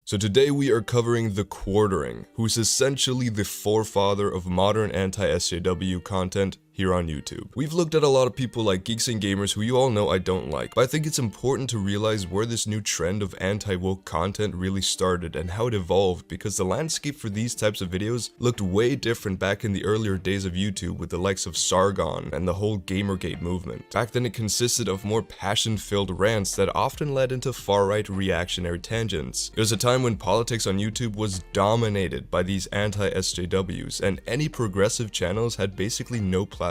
So today we are covering TheQuartering, who's essentially the forefather of modern anti SJW content here on YouTube. We've looked at a lot of people like Geeks and Gamers who you all know I don't like, but I think it's important to realize where this new trend of anti-woke content really started and how it evolved, because the landscape for these types of videos looked way different back in the earlier days of YouTube with the likes of Sargon and the whole Gamergate movement. Back then it consisted of more passion-filled rants that often led into far-right reactionary tangents. It was a time when politics on YouTube was dominated by these anti-SJWs, and any progressive channels had basically no platform.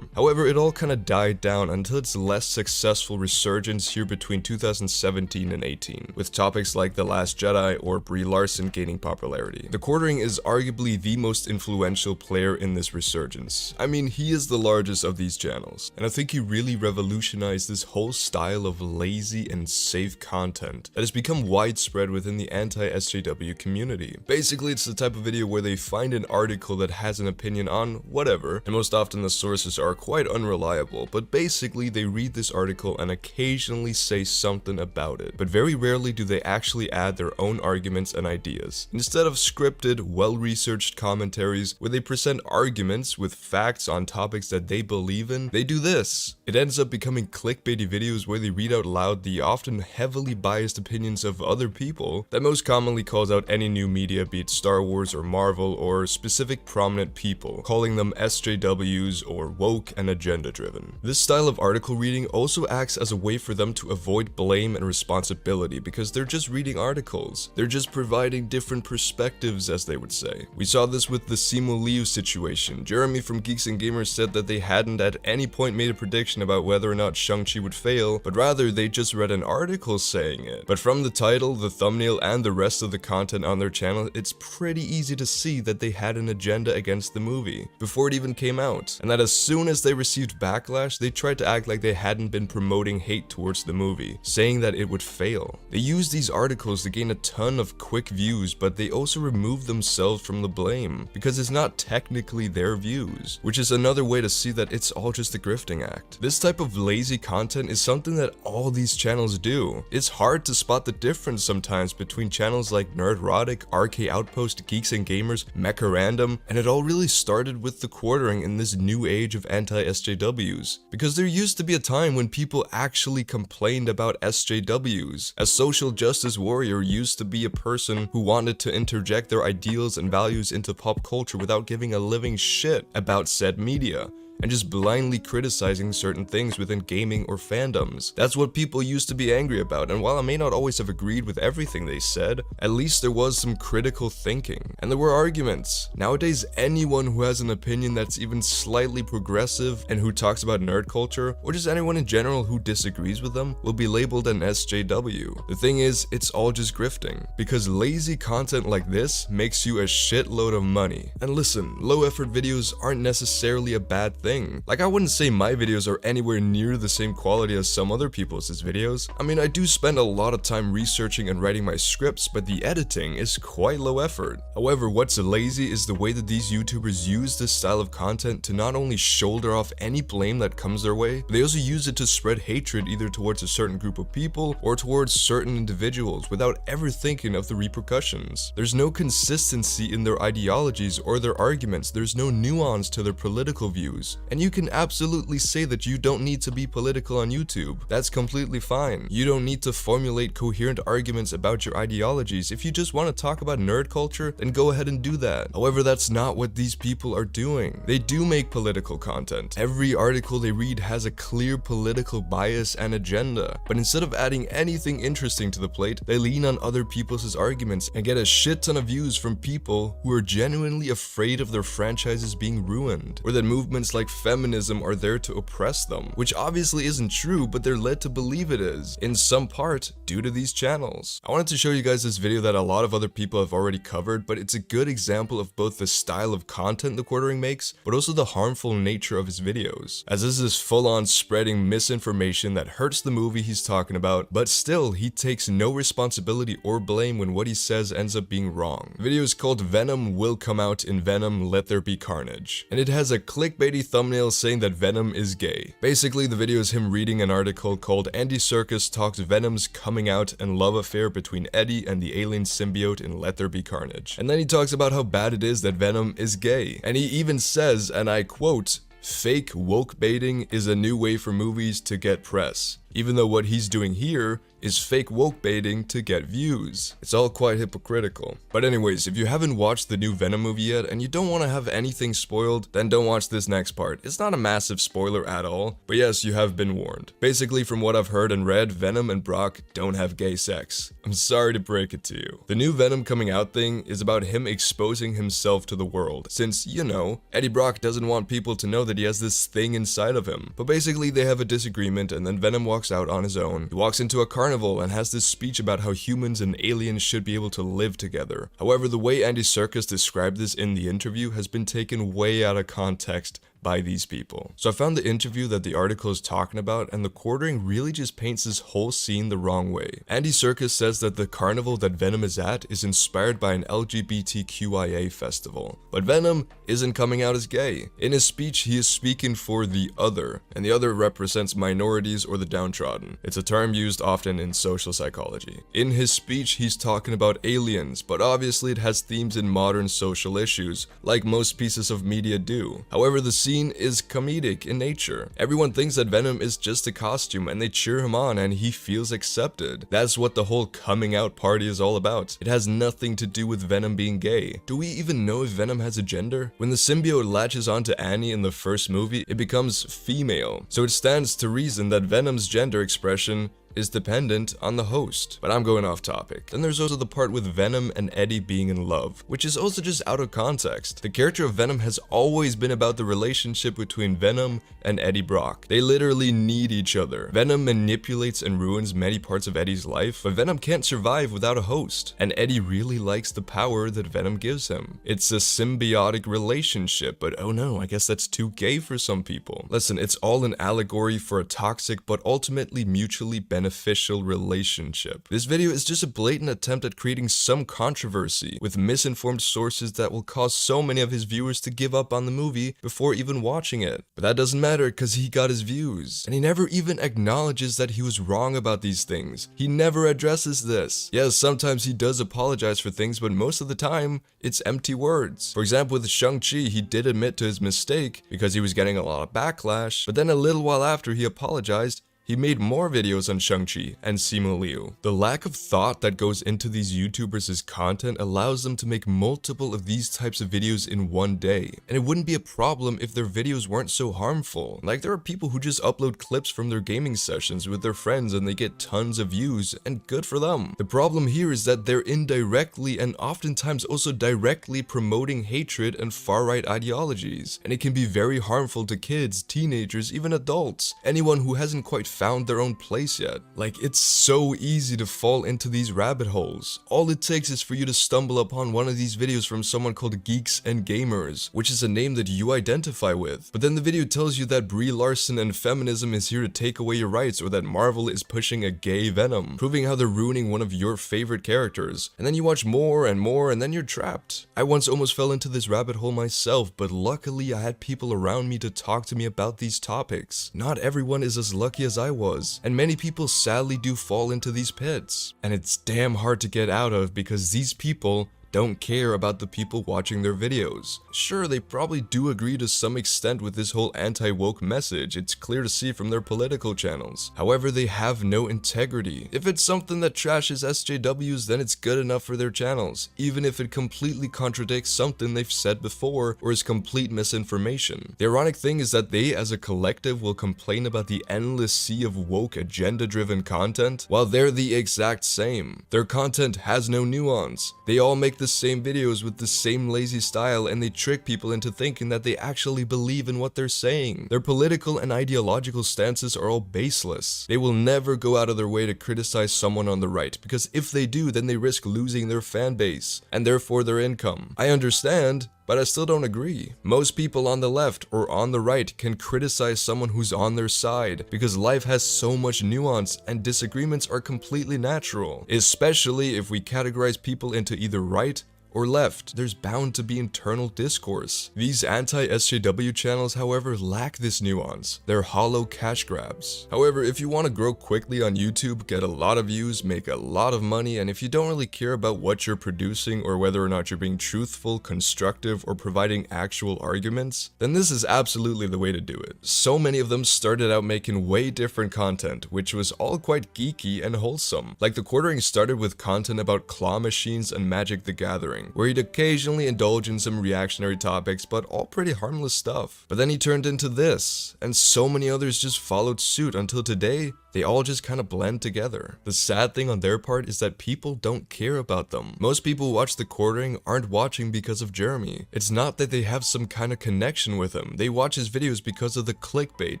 However, it all kind of died down until its less successful resurgence here between 2017 and 18, with topics like The Last Jedi or Brie Larson gaining popularity. TheQuartering is arguably the most influential player in this resurgence. I mean, he is the largest of these channels, and I think he really revolutionized this whole style of lazy and safe content that has become widespread within the anti-SJW community. Basically, it's the type of video where they find an article that has an opinion on whatever, and most often the sources are quite unreliable, but basically they read this article and occasionally say something about it, but very rarely do they actually add their own arguments and ideas. Instead of scripted, well-researched commentaries where they present arguments with facts on topics that they believe in, they do this. It ends up becoming clickbaity videos where they read out loud the often heavily biased opinions of other people that most commonly calls out any new media, be it Star Wars or Marvel or specific prominent people, calling them SJWs or woke and agenda driven. This style of article reading also acts as a way for them to avoid blame and responsibility, because they're just reading articles. They're just providing different perspectives, as they would say. We saw this with the Simu Liu situation. Jeremy from Geeks and Gamers said that they hadn't at any point made a prediction about whether or not Shang-Chi would fail, but rather they just read an article saying it. But from the title, the thumbnail, and the rest of the content on their channel, it's pretty easy to see that they had an agenda against the movie before it even came out, and that as soon as they received backlash, they tried to act like they hadn't been promoting hate towards the movie, saying that it would fail. They used these articles to gain a ton of quick views, but they also removed themselves from the blame, because it's not technically their views, which is another way to see that it's all just a grifting act. This type of lazy content is something that all these channels do. It's hard to spot the difference sometimes between channels like Nerdrotic, RK Outpost, Geeks and Gamers, Mecha Random, and it all really started with TheQuartering in this new age of anti-SJWs, because there used to be a time when people actually complained about SJWs. A social justice warrior used to be a person who wanted to interject their ideals and values into pop culture without giving a living shit about said media, and just blindly criticizing certain things within gaming or fandoms. That's what people used to be angry about, and while I may not always have agreed with everything they said, at least there was some critical thinking, and there were arguments. Nowadays, anyone who has an opinion that's even slightly progressive and who talks about nerd culture, or just anyone in general who disagrees with them, will be labeled an SJW. The thing is, it's all just grifting, because lazy content like this makes you a shitload of money. And listen, low effort videos aren't necessarily a bad thing. Like, I wouldn't say my videos are anywhere near the same quality as some other people's videos. I mean, I do spend a lot of time researching and writing my scripts, but the editing is quite low effort. However, what's lazy is the way that these YouTubers use this style of content to not only shoulder off any blame that comes their way, but they also use it to spread hatred either towards a certain group of people or towards certain individuals without ever thinking of the repercussions. There's no consistency in their ideologies or their arguments. There's no nuance to their political views. And you can absolutely say that you don't need to be political on YouTube. That's completely fine. You don't need to formulate coherent arguments about your ideologies. If you just want to talk about nerd culture, then go ahead and do that. However, that's not what these people are doing. They do make political content. Every article they read has a clear political bias and agenda. But instead of adding anything interesting to the plate, they lean on other people's arguments and get a shit ton of views from people who are genuinely afraid of their franchises being ruined, or that movements like feminism are there to oppress them, which obviously isn't true, but they're led to believe it is, in some part due to these channels. I wanted to show you guys this video that a lot of other people have already covered, but it's a good example of both the style of content TheQuartering makes, but also the harmful nature of his videos, as this is full-on spreading misinformation that hurts the movie he's talking about, but still, he takes no responsibility or blame when what he says ends up being wrong. The video is called Venom Will Come Out in Venom Let There Be Carnage, and it has a clickbaity thumbnail saying that Venom is gay. Basically, the video is him reading an article called Andy Serkis Talks Venom's Coming Out and Love Affair Between Eddie and the Alien Symbiote in Let There Be Carnage. And then he talks about how bad it is that Venom is gay. And he even says, and I quote, "Fake woke baiting is a new way for movies to get press." Even though what he's doing here is fake woke baiting to get views. It's all quite hypocritical. But anyways, if you haven't watched the new Venom movie yet and you don't want to have anything spoiled, then don't watch this next part. It's not a massive spoiler at all, but yes, you have been warned. Basically, from what I've heard and read, Venom and Brock don't have gay sex. I'm sorry to break it to you. The new Venom coming out thing is about him exposing himself to the world, since, you know, Eddie Brock doesn't want people to know that he has this thing inside of him. But basically, they have a disagreement and then Venom walks out on his own. He walks into a carnival and has this speech about how humans and aliens should be able to live together. However, the way Andy Serkis described this in the interview has been taken way out of context by these people. So I found the interview that the article is talking about, and TheQuartering really just paints this whole scene the wrong way. Andy Serkis says that the carnival that Venom is at is inspired by an LGBTQIA festival, but Venom isn't coming out as gay. In his speech, he is speaking for the other, and the other represents minorities or the downtrodden. It's a term used often in social psychology. In his speech, he's talking about aliens, but obviously it has themes in modern social issues, like most pieces of media do. However, the scene is comedic in nature. Everyone thinks that Venom is just a costume and they cheer him on and he feels accepted. That's what the whole coming out party is all about. It has nothing to do with Venom being gay. Do we even know if Venom has a gender? When the symbiote latches onto Annie in the first movie, it becomes female. So it stands to reason that Venom's gender expression is dependent on the host. But I'm going off topic. Then there's also the part with Venom and Eddie being in love, which is also just out of context. The character of Venom has always been about the relationship between Venom and Eddie Brock. They literally need each other. Venom manipulates and ruins many parts of Eddie's life, but Venom can't survive without a host. And Eddie really likes the power that Venom gives him. It's a symbiotic relationship, but oh no, I guess that's too gay for some people. Listen, it's all an allegory for a toxic but ultimately mutually beneficial relationship. This video is just a blatant attempt at creating some controversy with misinformed sources that will cause so many of his viewers to give up on the movie before even watching it. But that doesn't matter because he got his views. And he never even acknowledges that he was wrong about these things. He never addresses this. Yes, sometimes he does apologize for things, but most of the time, it's empty words. For example, with Shang-Chi, he did admit to his mistake because he was getting a lot of backlash, but then a little while after he apologized, he made more videos on Shang-Chi and Simu Liu. The lack of thought that goes into these YouTubers' content allows them to make multiple of these types of videos in one day. And it wouldn't be a problem if their videos weren't so harmful. Like, there are people who just upload clips from their gaming sessions with their friends and they get tons of views, and good for them. The problem here is that they're indirectly and oftentimes also directly promoting hatred and far-right ideologies. And it can be very harmful to kids, teenagers, even adults, anyone who hasn't quite found their own place yet. Like, it's so easy to fall into these rabbit holes. All it takes is for you to stumble upon one of these videos from someone called Geeks and Gamers, which is a name that you identify with. But then the video tells you that Brie Larson and feminism is here to take away your rights, or that Marvel is pushing a gay Venom, proving how they're ruining one of your favorite characters. And then you watch more and more and then you're trapped. I once almost fell into this rabbit hole myself, but luckily I had people around me to talk to me about these topics. Not everyone is as lucky as I was, and many people sadly do fall into these pits. And it's damn hard to get out of because these people don't care about the people watching their videos. Sure, they probably do agree to some extent with this whole anti-woke message. It's clear to see from their political channels. However, they have no integrity. If it's something that trashes SJWs, then it's good enough for their channels, even if it completely contradicts something they've said before or is complete misinformation. The ironic thing is that they, as a collective, will complain about the endless sea of woke agenda-driven content, while they're the exact same. Their content has no nuance. They all make the same videos with the same lazy style, and they trick people into thinking that they actually believe in what they're saying. Their political and ideological stances are all baseless. They will never go out of their way to criticize someone on the right, because if they do, then they risk losing their fan base, and therefore their income. I understand, but I still don't agree. Most people on the left or on the right can criticize someone who's on their side because life has so much nuance and disagreements are completely natural, especially if we categorize people into either right or left. There's bound to be internal discourse. These anti SJW channels, however, lack this nuance. They're hollow cash grabs. However, if you want to grow quickly on YouTube, get a lot of views, make a lot of money, and if you don't really care about what you're producing or whether or not you're being truthful, constructive, or providing actual arguments, then this is absolutely the way to do it. So many of them started out making way different content, which was all quite geeky and wholesome. Like TheQuartering started with content about claw machines and Magic the Gathering, where he'd occasionally indulge in some reactionary topics, but all pretty harmless stuff. But then he turned into this, and so many others just followed suit until today, they all just kind of blend together. The sad thing on their part is that people don't care about them. Most people who watch TheQuartering aren't watching because of Jeremy. It's not that they have some kind of connection with him. They watch his videos because of the clickbait,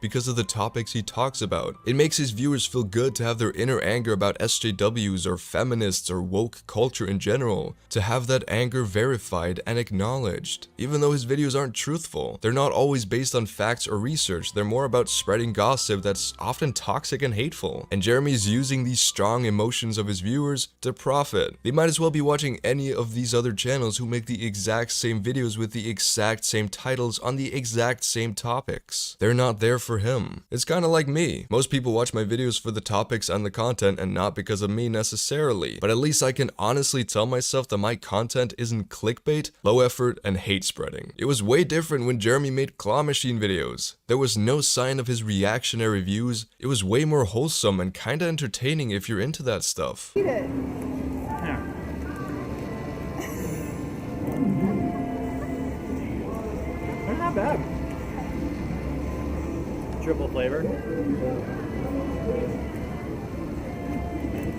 because of the topics he talks about. It makes his viewers feel good to have their inner anger about SJWs or feminists or woke culture in general, to have that anger verified and acknowledged. Even though his videos aren't truthful, they're not always based on facts or research. They're more about spreading gossip that's often toxic and hateful. And Jeremy's using these strong emotions of his viewers to profit. They might as well be watching any of these other channels who make the exact same videos with the exact same titles on the exact same topics. They're not there for him. It's kind of like me. Most people watch my videos for the topics and the content and not because of me necessarily, but at least I can honestly tell myself that my content isn't clickbait, low effort, and hate spreading. It was way different when Jeremy made claw machine videos. There was no sign of his reactionary views. It was way more wholesome and kinda entertaining if you're into that stuff. Eat it. Yeah. They're not bad. Triple flavor.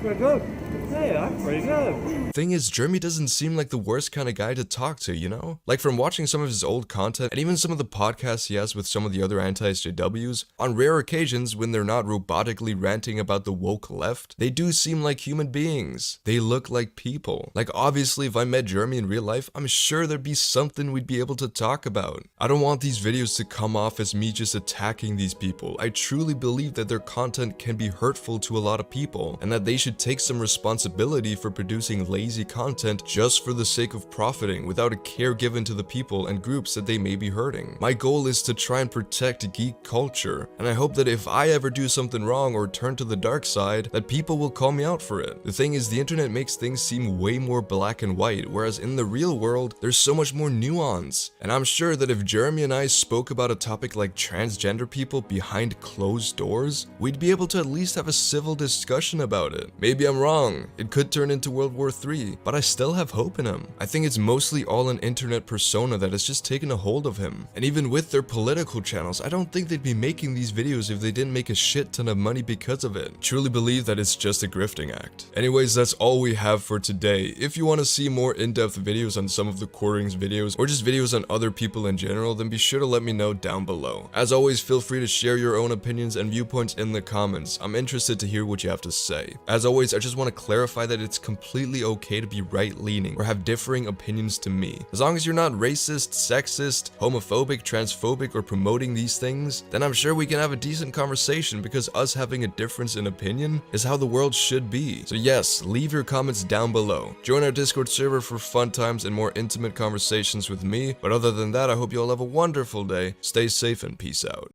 Pretty good. Hey, that's pretty good. Thing is, Jeremy doesn't seem like the worst kind of guy to talk to, you know? Like from watching some of his old content and even some of the podcasts he has with some of the other anti SJWs, on rare occasions when they're not robotically ranting about the woke left, they do seem like human beings. They look like people. Like obviously if I met Jeremy in real life, I'm sure there'd be something we'd be able to talk about. I don't want these videos to come off as me just attacking these people. I truly believe that their content can be hurtful to a lot of people and that they should take some responsibility for producing lazy content just for the sake of profiting without a care given to the people and groups that they may be hurting. My goal is to try and protect geek culture, and I hope that if I ever do something wrong or turn to the dark side, that people will call me out for it. The thing is, the internet makes things seem way more black and white, whereas in the real world, there's so much more nuance. And I'm sure that if Jeremy and I spoke about a topic like transgender people behind closed doors, we'd be able to at least have a civil discussion about it. Maybe I'm wrong. It could turn into World War III, but I still have hope in him. I think it's mostly all an internet persona that has just taken a hold of him. And even with their political channels, I don't think they'd be making these videos if they didn't make a shit ton of money because of it. Truly believe that it's just a grifting act. Anyways, that's all we have for today. If you want to see more in-depth videos on some of TheQuartering's videos, or just videos on other people in general, then be sure to let me know down below. As always, feel free to share your own opinions and viewpoints in the comments. I'm interested to hear what you have to say. As always, I just want to clarify that it's completely okay to be right-leaning or have differing opinions to me. As long as you're not racist, sexist, homophobic, transphobic, or promoting these things, then I'm sure we can have a decent conversation, because us having a difference in opinion is how the world should be. So yes, leave your comments down below. Join our Discord server for fun times and more intimate conversations with me. But other than that, I hope you all have a wonderful day. Stay safe and peace out.